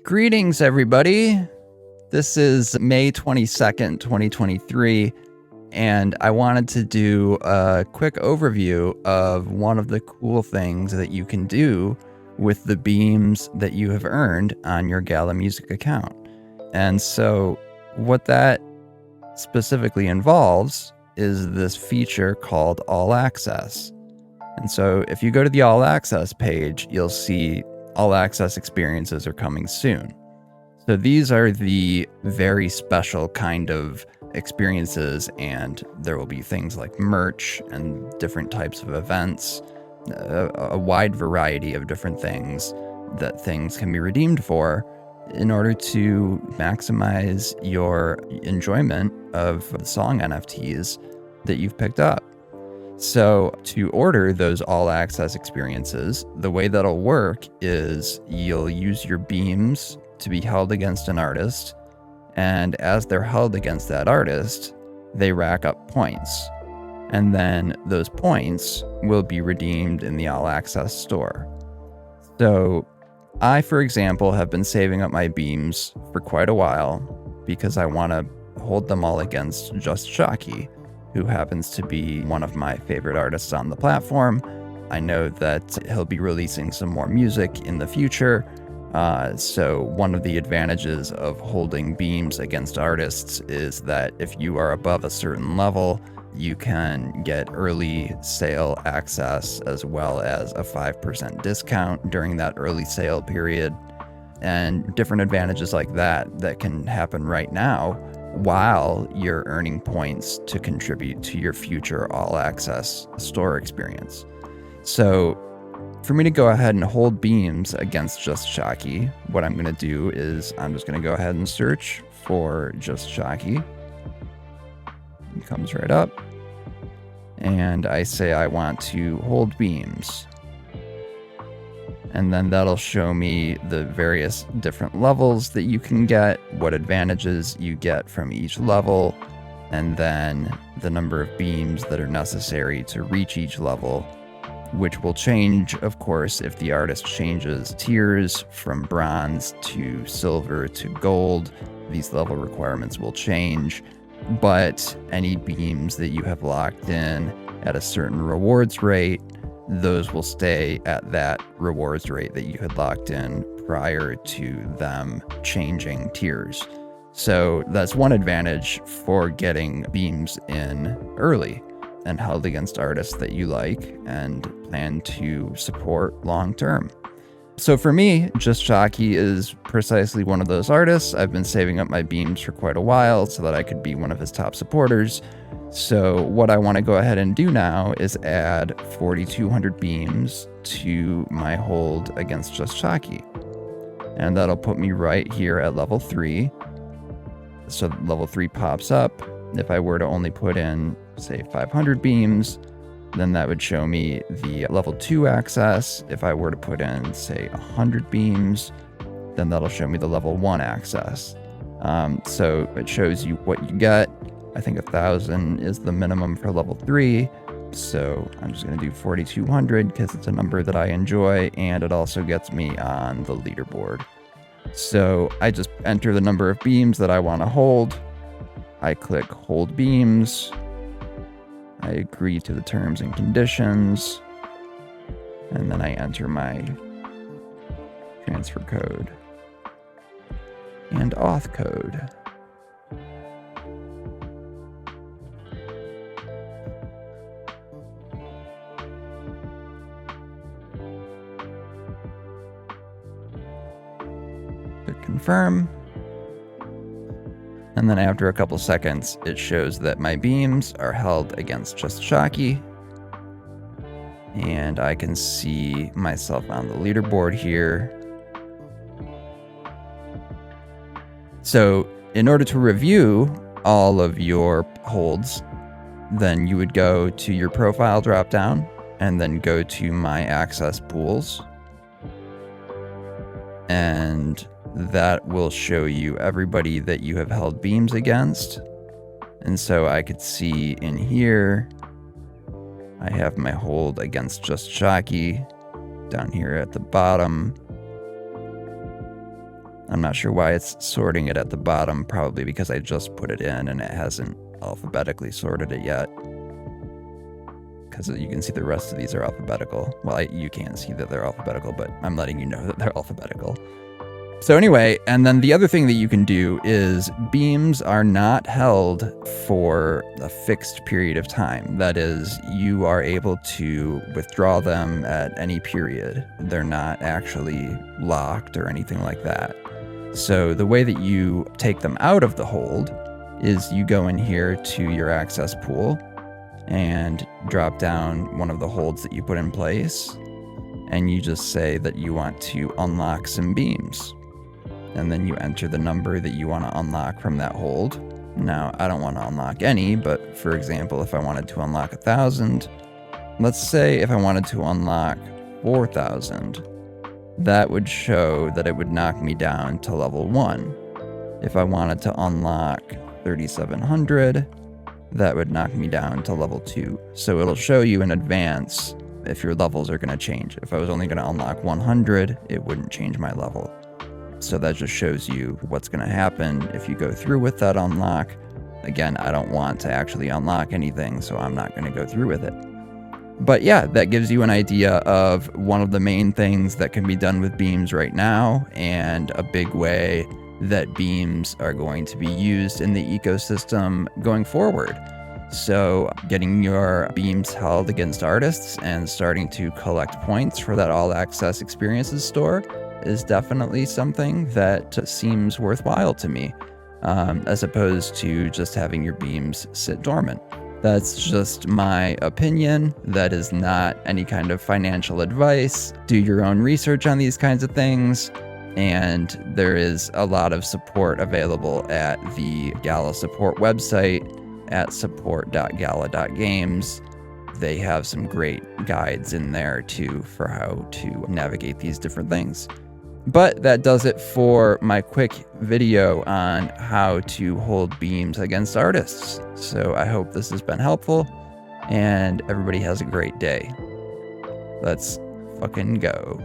Greetings, everybody. This is May 22nd, 2023, and I wanted to do a quick overview of one of the cool things that you can do with the beams that you have earned on your Gala Music account. And so what that specifically involves is this feature called All Access. And so if you go to the All Access page, you'll see All Access experiences are coming soon. So these are the very special kind of experiences, and there will be things like merch and different types of events, a wide variety of different things that things can be redeemed for in order to maximize your enjoyment of the song NFTs that you've picked up. So to order those all access experiences, the way that'll work is you'll use your beams to be held against an artist, and as they're held against that artist, they rack up points. And then those points will be redeemed in the all access store. So I, for example, have been saving up my beams for quite a while because I want to hold them all against Just Shockey, who happens to be one of my favorite artists on the platform. I know that he'll be releasing some more music in the future. So one of the advantages of holding beams against artists is that if you are above a certain level, you can get early sale access as well as a 5% discount during that early sale period, and different advantages like that can happen right now while you're earning points to contribute to your future all access store experience. So for me to go ahead and hold beams against Just Shockey, what I'm going to do is I'm just going to go ahead and search for Just Shockey. It comes right up. And I say I want to hold beams. And then that'll show me the various different levels that you can get, what advantages you get from each level, and then the number of beams that are necessary to reach each level, which will change, of course, if the artist changes tiers from bronze to silver to gold. These level requirements will change, but any beams that you have locked in at a certain rewards rate, those will stay at that rewards rate that you had locked in prior to them changing tiers. So that's one advantage for getting beams in early and held against artists that you like and plan to support long term. So for me, Just Shockey is precisely one of those artists. I've been saving up my beams for quite a while so that I could be one of his top supporters. So what I want to go ahead and do now is add 4,200 beams to my hold against Just Shockey. And that'll put me right here at level 3. So level 3 pops up. If I were to only put in, say, 500 beams, then that would show me the level 2 access. If I were to put in, say, 100 beams, then that'll show me the level 1 access. So it shows you what you get. I think 1,000 is the minimum for level 3. So I'm just going to do 4,200 because it's a number that I enjoy, and it also gets me on the leaderboard. So I just enter the number of beams that I want to hold. I click hold beams. I agree to the terms and conditions, and then I enter my transfer code and auth code. Click confirm. And then after a couple seconds, it shows that my beams are held against Just Shockey. And I can see myself on the leaderboard here. So in order to review all of your holds, then you would go to your profile dropdown and then go to My Access Pools. And that will show you everybody that you have held beams against. And so I could see in here, I have my hold against Just Shockey down here at the bottom. I'm not sure why it's sorting it at the bottom, probably because I just put it in and it hasn't alphabetically sorted it yet. Because you can see the rest of these are alphabetical. Well, you can't see that they're alphabetical, but I'm letting you know that they're alphabetical. So anyway, and then the other thing that you can do is beams are not held for a fixed period of time. That is, you are able to withdraw them at any period. They're not actually locked or anything like that. So the way that you take them out of the hold is you go in here to your access pool and drop down one of the holds that you put in place, and you just say that you want to unlock some beams. And then you enter the number that you want to unlock from that hold. Now, I don't want to unlock any, but for example, if I wanted to unlock 1,000, let's say if I wanted to unlock 4,000, that would show that it would knock me down to level 1. If I wanted to unlock 3,700, that would knock me down to level 2. So it'll show you in advance if your levels are going to change. If I was only going to unlock 100, it wouldn't change my level. So that just shows you what's going to happen if you go through with that unlock. Again, I don't want to actually unlock anything, so I'm not going to go through with it. But yeah, that gives you an idea of one of the main things that can be done with beams right now, and a big way that beams are going to be used in the ecosystem going forward. So getting your beams held against artists and starting to collect points for that all access experiences store is definitely something that seems worthwhile to me, as opposed to just having your beams sit dormant. That's just my opinion. That is not any kind of financial advice. Do your own research on these kinds of things. And there is a lot of support available at the Gala support website at support.gala.games. They have some great guides in there too for how to navigate these different things. But that does it for my quick video on how to hold beams against artists. So I hope this has been helpful, and everybody has a great day. Let's fucking go.